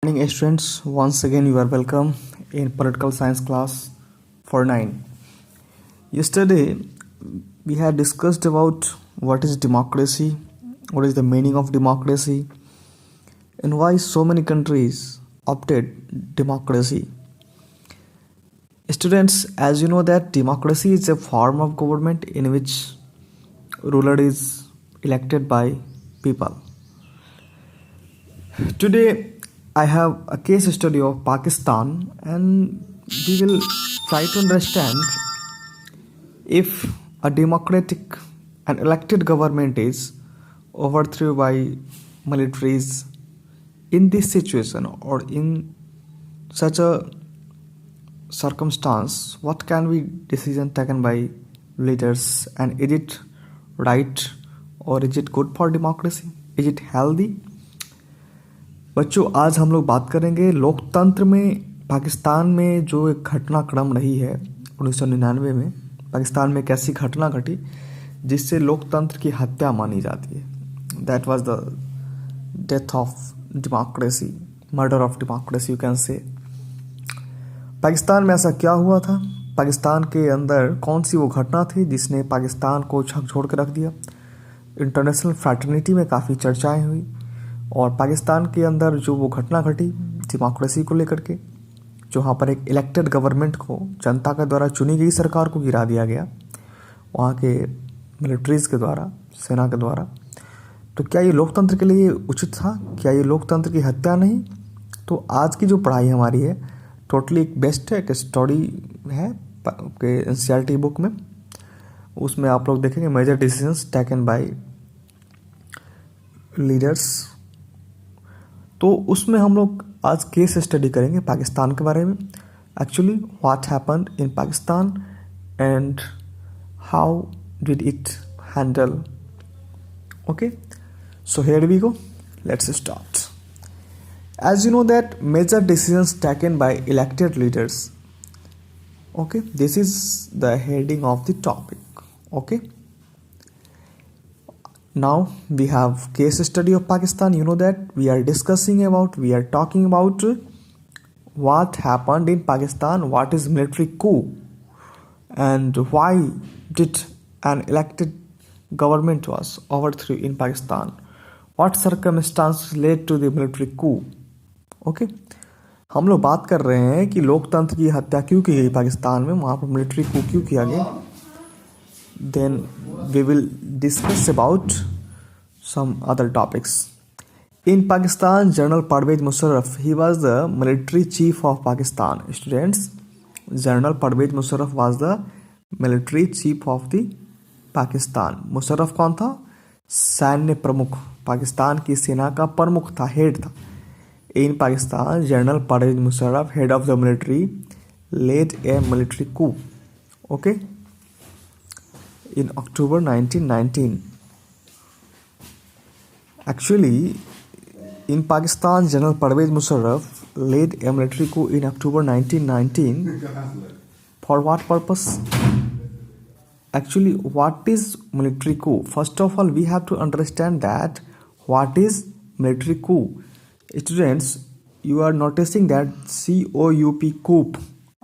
morning, students. Once again, you are welcome in political science class for 9. Yesterday, we had discussed about what is democracy, what is the meaning of democracy, and why so many countries opted democracy. Students, as you know that democracy is a form of government in which ruler is elected by people. Today, I have a case study of Pakistan, and we will try to understand if a democratic and elected government is overthrown by militaries in this situation or in such a circumstance, what can be decision taken by leaders, and is it right or is it good for democracy? Is it healthy? बच्चों, आज हम लोग बात करेंगे लोकतंत्र में पाकिस्तान में जो एक घटनाक्रम रही है 1999 में पाकिस्तान में कैसी घटना घटी जिससे लोकतंत्र की हत्या मानी जाती है. That was the death of democracy, murder of democracy you can say. Pakistan में ऐसा क्या हुआ था? पाकिस्तान के अंदर कौन सी वो घटना थी जिसने पाकिस्तान को झकझोर के रख दिया? इंटरनेशनल फ्रैटर्निटी में काफ़ी चर्चाएं हुई और पाकिस्तान के अंदर जो वो घटना घटी डेमोक्रेसी को लेकर के, जहाँ पर एक इलेक्टेड गवर्नमेंट को जनता के द्वारा चुनी गई सरकार को गिरा दिया गया वहाँ के मिलिट्रीज़ के द्वारा, सेना के द्वारा. तो क्या ये लोकतंत्र के लिए उचित था? क्या ये लोकतंत्र की हत्या नहीं? तो आज की जो पढ़ाई हमारी है टोटली एक बेस्ट है, एक स्टडी है के एनसीईआरटी बुक में. उसमें आप लोग देखेंगे major decisions taken by leaders. तो उसमें हम लोग आज केस स्टडी करेंगे पाकिस्तान के बारे में. Actually what happened in Pakistan and how did it handle. Okay, so here we go, let's start. As you know that major decisions taken by elected leaders. Okay, this is the heading of the topic. Okay, now we have case study of Pakistan. You know that we are talking about what happened in Pakistan, what is military coup, and why did an elected government was overthrown in Pakistan. What circumstances led to the military coup? Okay, हम लोग बात कर रहे हैं कि लोकतंत्र की हत्या क्यों की गई पाकिस्तान में, वहाँ पर मिलिट्री coup क्यों किया गया. Then we will discuss about some other topics. In Pakistan general Pervez Musharraf, he was the military chief of Pakistan. Students, general Pervez Musharraf was the military chief of the Pakistan. Musharraf कौन था? सैन्य प्रमुख, पाकिस्तान की सेना का प्रमुख था, हेड था. In Pakistan, General Pervez Musharraf, head of the military, led a military coup. Okay, in October 1919. Actually, in Pakistan, General Pervez Musharraf led a military coup in October 1919. For what purpose? Actually, what is military coup? First of all, we have to understand that what is military coup. Students, you are noticing that COUP coup.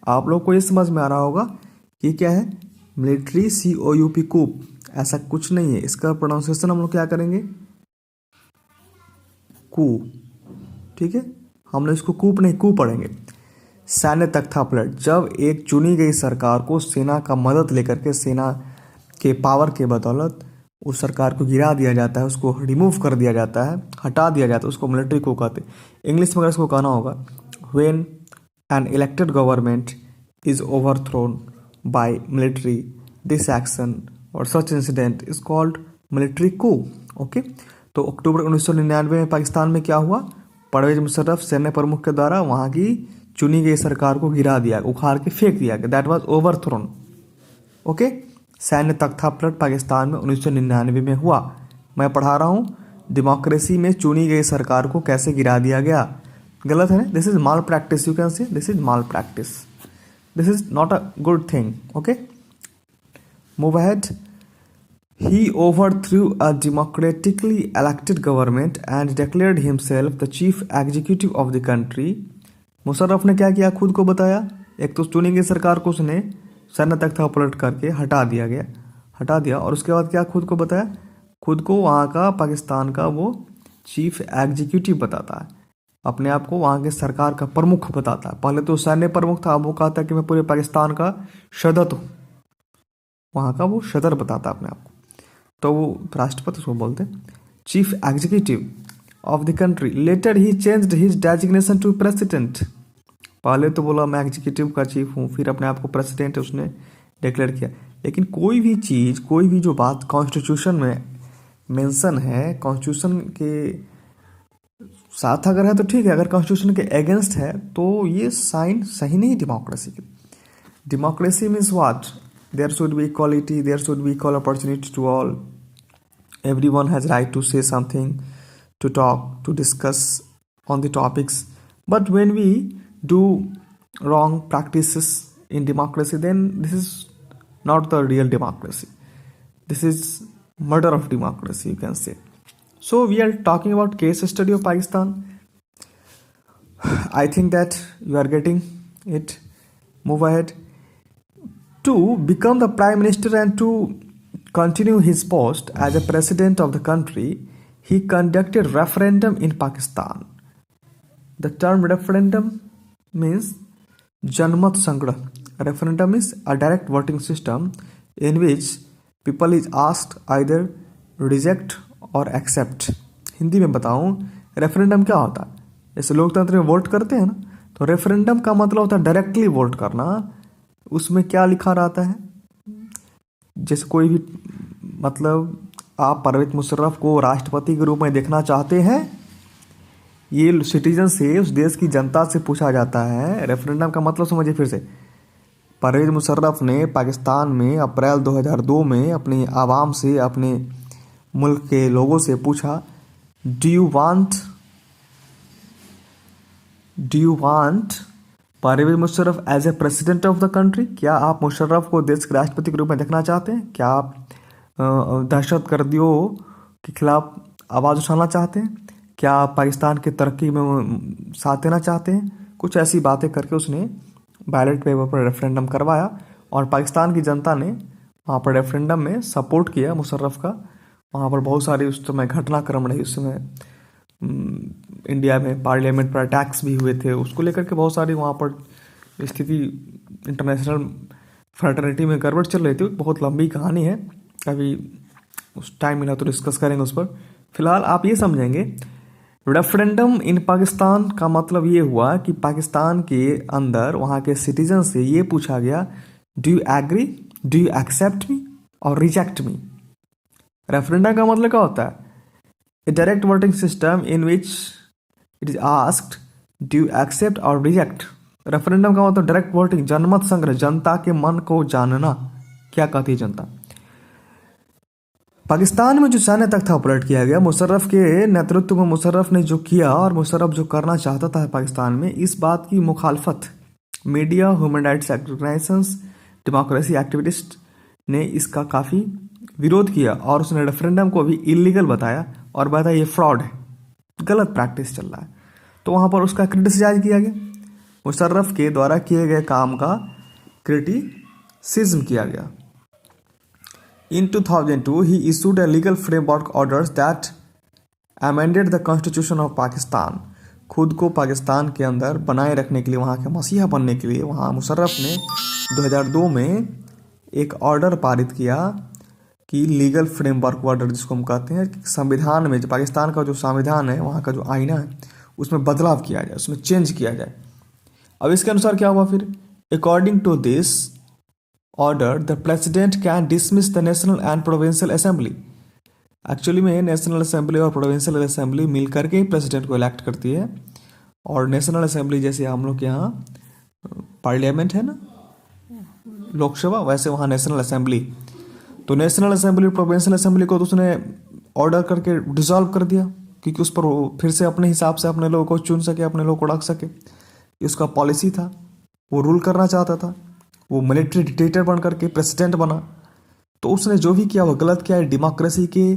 आप लोग को ये समझ में आ रहा होगा कि क्या है मिलिट्री COUP कूप. ऐसा कुछ नहीं है, इसका प्रोनाउंसिएशन हम लोग क्या करेंगे? कू. ठीक है, हम लोग इसको कूप नहीं, कू पढ़ेंगे. सैन्य तख्ता पलट, जब एक चुनी गई सरकार को सेना का मदद लेकर के, सेना के पावर के बदौलत उस सरकार को गिरा दिया जाता है, उसको रिमूव कर दिया जाता है, हटा दिया जाता है, उसको मिलिट्री को कहते हैं. इंग्लिश में अगर इसको कहना होगा, when an elected government is overthrown by military, this action और such incident is called military coup. Okay, तो अक्टूबर 1999 में पाकिस्तान में क्या हुआ? परवेज मुशर्रफ सैन्य प्रमुख के द्वारा वहाँ की चुनी गई सरकार को गिरा दिया, उखाड़ के फेंक दिया गया. That was overthrown. ओके, सैन्य तख्ता पलट पाकिस्तान में 1999 में हुआ. मैं पढ़ा रहा हूँ डेमोक्रेसी में चुनी गई सरकार को कैसे गिरा दिया गया. गलत है ना? This is mall practice, you can say this is mall practice, this is not a good thing. Okay, move ahead. He overthrew a democratically elected government and declared himself the chief executive of the country. Musharraf ने क्या किया, खुद को बताया। एक तो चुनी गई सरकार को उसने सैन्य तख्ता पलट करके हटा दिया और उसके बाद क्या खुद को बताया, खुद को वहाँ का पाकिस्तान का वो चीफ एग्जीक्यूटिव बताता है, अपने आप को वहाँ के सरकार का प्रमुख बताता है। पहले तो सैन्य प्रमुख था, अब वो कहता है कि मैं पूरे पाकिस्तान का सदर हूँ, वहाँ का वो सदर बताता है अपने आप को। तो वो राष्ट्रपति उसको बोलते हैं, chief executive of the country. Later he changed his designation to president. पहले तो बोला मैं एग्जीक्यूटिव का चीफ हूँ, फिर अपने आप को प्रेसिडेंट उसने डिक्लेयर किया। लेकिन कोई भी चीज़, कोई भी जो बात कॉन्स्टिट्यूशन में मेंशन है, कॉन्स्टिट्यूशन के साथ अगर है तो ठीक है, अगर कॉन्स्टिट्यूशन के अगेंस्ट है तो ये साइन सही नहीं डेमोक्रेसी की। Democracy means what, there should be equality, there should be equal opportunity to all, everyone has right to say something, to talk, to discuss on the topics. But when we do wrong practices in democracy, then this is not the real democracy, this is murder of democracy, you can say. So we are talking about case study of Pakistan. I think that you are getting it. Move ahead. To become the prime minister and to continue his post as a president of the country, he conducted referendum in Pakistan. The term referendum means Janmat Sangrah. Referendum is a direct voting system in which people is asked either reject or accept. Hindi में बताऊं, referendum क्या होता है? जैसे लोकतंत्र में vote करते हैं ना, तो रेफरेंडम का मतलब होता है डायरेक्टली वोट करना। उसमें क्या लिखा रहता है, जैसे कोई भी, मतलब आप परवेज मुशर्रफ को राष्ट्रपति के रूप में देखना चाहते हैं, ये सिटीजन से, उस देश की जनता से पूछा जाता है। रेफरेंडम का मतलब समझिए फिर से, परवेज मुशर्रफ ने पाकिस्तान में अप्रैल 2002 में अपनी आवाम से, अपने मुल्क के लोगों से पूछा, do you want Pervez Musharraf as a president of the country? क्या आप मुशर्रफ को देश के राष्ट्रपति के रूप में देखना चाहते हैं? क्या आप दहशत गर्दियों के खिलाफ आवाज़ उठाना चाहते हैं? क्या आप पाकिस्तान की तरक्की में साथ देना चाहते हैं? कुछ ऐसी बातें करके उसने बैलेट पेपर पर रेफरेंडम करवाया और पाकिस्तान की जनता ने वहाँ पर रेफरेंडम में सपोर्ट किया मुशर्रफ का। वहाँ पर बहुत सारी उस समय घटनाक्रम रही, उस समय इंडिया में पार्लियामेंट पर अटैक्स भी हुए थे, उसको लेकर के बहुत सारी वहाँ पर स्थिति इंटरनेशनल फ्रेटर्निटी में गड़बड़ चल रही थी। बहुत लंबी कहानी है, कभी उस टाइम मिला तो डिस्कस करेंगे उस पर। फिलहाल आप ये समझेंगे, रेफरेंडम इन पाकिस्तान का मतलब ये हुआ कि पाकिस्तान के अंदर वहाँ के सिटीजन से ये पूछा गया, do you agree, do you accept me और रिजेक्ट मी। रेफरेंडम का मतलब क्या होता है, a direct voting system in which it is asked do you accept और रिजेक्ट। रेफरेंडम का मतलब डायरेक्ट वोटिंग, जनमत संग्रह, जनता के मन को जानना, क्या कहती है जनता। पाकिस्तान में जो सैन्य तख्ता पलट किया गया, मुशर्रफ के नेतृत्व में मुशर्रफ ने जो किया और मुशर्रफ जो करना चाहता था पाकिस्तान में, इस बात की मुखालफत media, human rights organisations, democracy activist ने इसका काफ़ी विरोध किया और उसने रेफरेंडम को भी इलीगल बताया और बताया ये फ्रॉड है, गलत प्रैक्टिस चल रहा है। तो वहाँ पर उसका क्रिटिसाइज किया गया, मुशर्रफ के द्वारा किए गए काम का क्रिटिसिज्म किया गया। In 2002, he issued a legal framework orders that amended the Constitution of Pakistan. खुद को पाकिस्तान के अंदर बनाए रखने के लिए, वहाँ के मसीहा बनने के लिए, वहाँ मुशर्रफ ने 2002 में एक ऑर्डर पारित किया कि लीगल फ्रेमवर्क ऑर्डर जिसको हम कहते हैं, संविधान में, जो पाकिस्तान का जो संविधान है, वहाँ का जो आईना है, उसमें बदलाव किया जाए, उसमें चेंज किया जाए। अब इसके अनुसार क्या हुआ फिर, according to this order, the president can dismiss the national and provincial assembly. Actually में नेशनल असेंबली और प्रोविंशियल असेंबली मिल करके ही प्रेसिडेंट को इलेक्ट करती है। और नेशनल असेंबली जैसे हम लोग के यहाँ पार्लियामेंट है ना, लोकसभा, वैसे वहाँ नेशनल असेंबली। तो नेशनल असेंबली और प्रोविंशियल असेंबली को तो उसने ऑर्डर करके डिसॉल्व कर दिया, क्योंकि उस पर वो फिर से अपने हिसाब से अपने लोगों को चुन सके, अपने लोगों को रख सके। ये उसका पॉलिसी था, वो रूल करना चाहता था, वो मिलिट्री डिक्टेटर बन करके प्रेसिडेंट बना। तो उसने जो भी किया वो गलत किया है, डेमोक्रेसी के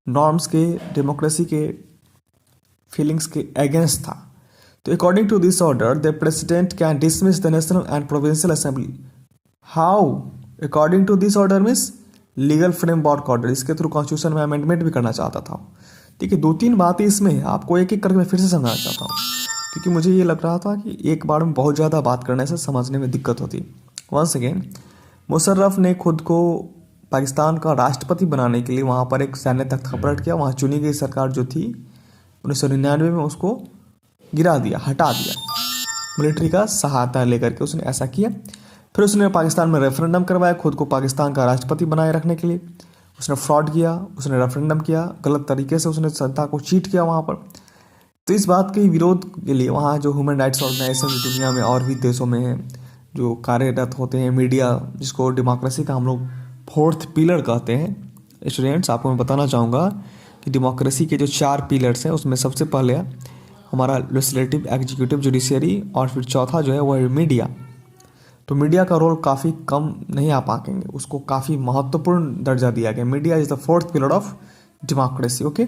नॉर्म्स के, डेमोक्रेसी के फीलिंग्स के अगेंस्ट था। तो according to this order the president can dismiss the national and provincial assembly. How? According to this order means legal framework order, इसके थ्रू कॉन्स्टिट्यूशन में अमेंडमेंट भी करना चाहता था। ठीक है, 2-3 बातें इसमें है, आपको एक एक करके मैं फिर से समझाना चाहता हूँ, क्योंकि मुझे ये लग रहा था कि एक बार में बहुत ज़्यादा बात करने से समझने में दिक्कत होती। वंस अगेन, मुशर्रफ ने खुद को पाकिस्तान का राष्ट्रपति बनाने के लिए वहाँ पर एक सैन्य तख्ता पलट किया। वहाँ चुनी गई सरकार जो थी 1999 में उसको गिरा दिया, हटा दिया, मिलिट्री का सहायता लेकर के उसने ऐसा किया। फिर उसने पाकिस्तान में रेफरेंडम करवाया खुद को पाकिस्तान का राष्ट्रपति बनाए रखने के लिए। उसने फ्रॉड किया, उसने रेफरेंडम किया, गलत तरीके से उसने जनता को चीट किया वहाँ पर। तो इस बात के विरोध के लिए वहाँ जो ह्यूमन राइट्स ऑर्गेनाइजेशन दुनिया में और भी देशों में हैं जो कार्यरत होते हैं, मीडिया जिसको डेमोक्रेसी का हम लोग 4th पिलर कहते हैं। स्टूडेंट्स, आपको मैं बताना चाहूँगा कि डेमोक्रेसी के जो 4 पिलर्स हैं उसमें सबसे पहले हमारा लेजिस्लेटिव, एग्जीक्यूटिव, जुडिशियरी, और फिर चौथा जो है वो है मीडिया। तो मीडिया का रोल काफ़ी कम नहीं आ पाएंगे, उसको काफ़ी महत्वपूर्ण दर्जा दिया गया। Media is the 4th pillar of democracy. Okay,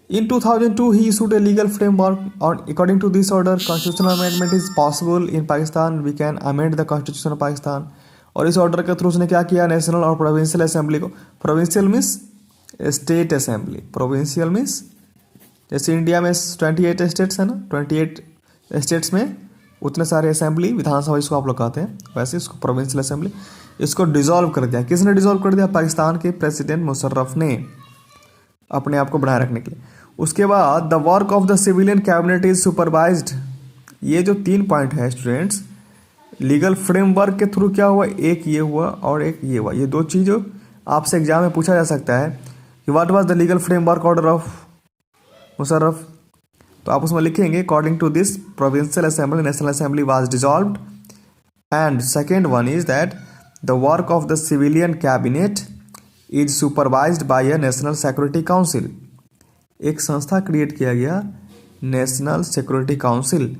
in 2002 he issued a legal framework on according to this order constitutional amendment is possible in Pakistan, we can amend the constitution of Pakistan। और इस order के through उसने क्या किया, national और provincial assembly को, provincial means state assembly, provincial means जैसे India में 28 स्टेट्स है ना, 28 स्टेट्स में उतने सारे असेंबली, विधानसभा इसको आप लोग कहते हैं, वैसे इसको प्रोविंशियल असेंबली, इसको डिसॉल्व कर दिया। किसने डिसॉल्व कर दिया? पाकिस्तान के प्रेसिडेंट मुशर्रफ ने, अपने आप को बनाए रखने के लिए। उसके बाद the work of the civilian cabinet is supervised. ये जो 3 पॉइंट है स्टूडेंट्स, लीगल फ्रेमवर्क के थ्रू क्या हुआ, एक ये हुआ और एक ये हुआ। ये 2 चीज़ आपसे एग्जाम में पूछा जा सकता है कि what was the legal framework order of Musharraf. तो आप उसमें लिखेंगे according to this provincial assembly national assembly was dissolved, and second one is that the work of the civilian cabinet is supervised by a national security council. एक संस्था create किया गया, national security council,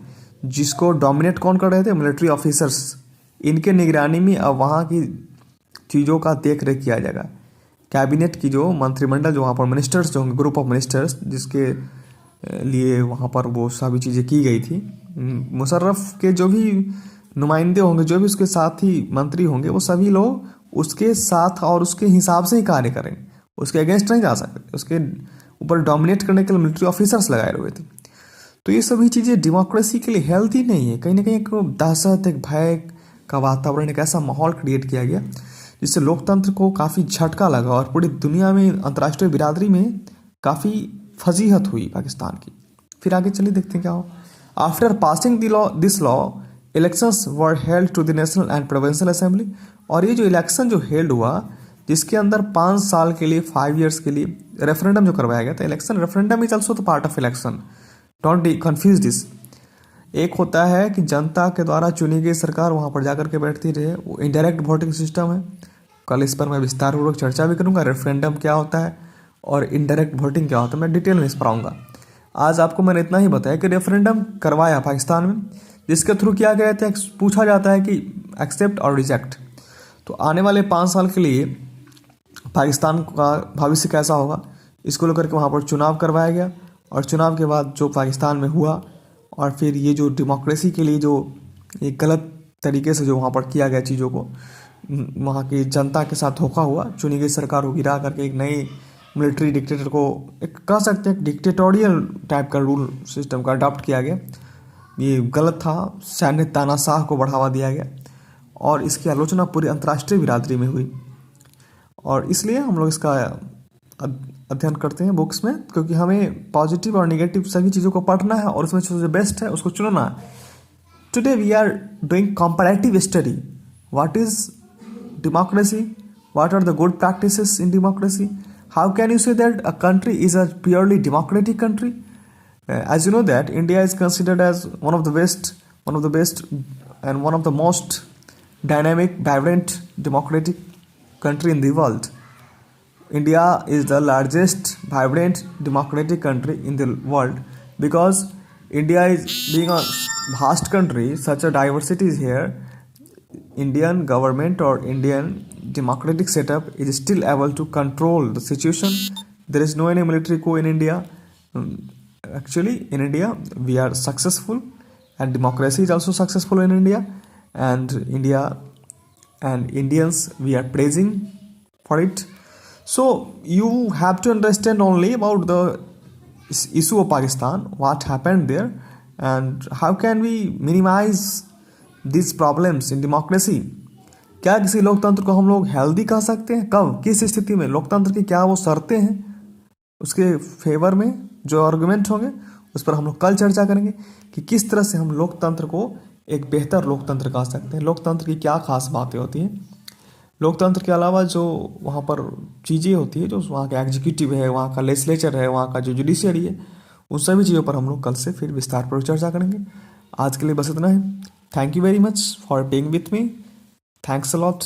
जिसको dominate कौन कर रहे थे? Military officers. इनके निगरानी में अब वहाँ की चीज़ों का देख रेख किया जाएगा। कैबिनेट की जो मंत्रिमंडल, जो वहाँ पर मिनिस्टर्स जो होंगे, ग्रुप ऑफ मिनिस्टर्स, जिसके लिए वहाँ पर वो सभी चीज़ें की गई थी, मुशर्रफ के जो भी नुमाइंदे होंगे, जो भी उसके साथी मंत्री होंगे, वो सभी लोग उसके साथ और उसके हिसाब से ही कार्य करेंगे, उसके अगेंस्ट नहीं जा सकते। उसके ऊपर डोमिनेट करने के लिए मिलिट्री ऑफिसर्स लगाए हुए थे। तो ये सभी चीज़ें डेमोक्रेसी के लिए हेल्थी नहीं है। कहीं ना कहीं एक दहशत, एक भय का वातावरण, एक ऐसा माहौल क्रिएट किया गया जिससे लोकतंत्र को काफ़ी झटका लगा और पूरी दुनिया में, अंतर्राष्ट्रीय बिरादरी में काफ़ी फजीहत हुई पाकिस्तान की। फिर आगे चलिए देखते हैं क्या हो। After passing this law elections were held to the national and provincial assembly. और ये जो इलेक्शन जो हेल्ड हुआ, जिसके अंदर 5 साल के लिए, 5 ईयर्स के लिए रेफरेंडम जो करवाया गया था, election referendum is also the part of election, don't confuse this. एक होता है कि जनता के द्वारा चुनी गई सरकार वहाँ पर जाकर के बैठती रहे, वो इनडायरेक्ट वोटिंग सिस्टम है। कल इस पर मैं विस्तारपूर्वक चर्चा भी करूँगा, रेफरेंडम क्या होता है और इनडायरेक्ट वोटिंग क्या होता है, मैं डिटेल में इस पर आऊँगा। आज आपको मैंने इतना ही बताया कि रेफरेंडम करवाया पाकिस्तान में, जिसके थ्रू किया गया था, पूछा जाता है कि एक्सेप्ट और रिजेक्ट। तो आने वाले 5 साल के लिए पाकिस्तान का भविष्य कैसा होगा, इसको लेकर के वहाँ पर चुनाव करवाया गया। और चुनाव के बाद जो पाकिस्तान में हुआ, और फिर ये जो डेमोक्रेसी के लिए जो एक गलत तरीके से जो वहाँ पर किया गया चीज़ों को, वहाँ की जनता के साथ धोखा हुआ, चुनी गई सरकार को गिरा करके एक नई मिलिट्री डिक्टेटर को, एक कह सकते हैं डिक्टेटोरियल टाइप का रूल सिस्टम का अडॉप्ट किया गया। ये गलत था, सैन्य तानाशाह को बढ़ावा दिया गया और इसकी आलोचना पूरी अंतर्राष्ट्रीय बिरादरी में हुई। और इसलिए हम लोग इसका अध्ययन करते हैं बुक्स में, क्योंकि हमें पॉजिटिव और नेगेटिव सभी चीज़ों को पढ़ना है और उसमें जो बेस्ट है उसको चुनना है। Today we are doing comparative study, what is democracy, what are the good practices in democracy, how can you say that a country is a purely democratic country? As you know that India is considered as one of the best and one of the most dynamic, vibrant democratic country in the world. India is the largest vibrant democratic country in the world because India is being a vast country, such a diversity is here. Indian government or Indian democratic setup is still able to control the situation. There is no any military coup in India. Actually, in India, we are successful, and democracy is also successful in India. And India and Indians, we are praising for it. So you have to understand only about the issue of Pakistan, what happened there, and how can we minimize these problems in democracy. क्या किसी लोकतंत्र को हम लोग healthy कह सकते हैं? कब, किस स्थिति में? लोकतंत्र की क्या वो शर्तें हैं, उसके फेवर में जो आर्गुमेंट होंगे उस पर हम लोग कल चर्चा करेंगे कि किस तरह से हम लोकतंत्र को एक बेहतर लोकतंत्र कह सकते हैं, लोकतंत्र की क्या खास बातें होती हैं, लोकतंत्र के अलावा जो वहाँ पर चीज़ें होती है, जो वहाँ का एग्जीक्यूटिव है, वहाँ का लेजिस्लेचर है, वहाँ का जो जुडिशरी है, उन सभी चीज़ों पर हम लोग कल से फिर विस्तार पर चर्चा करेंगे. आज के लिए बस इतना है. Thank you very much for being with me. Thanks a lot.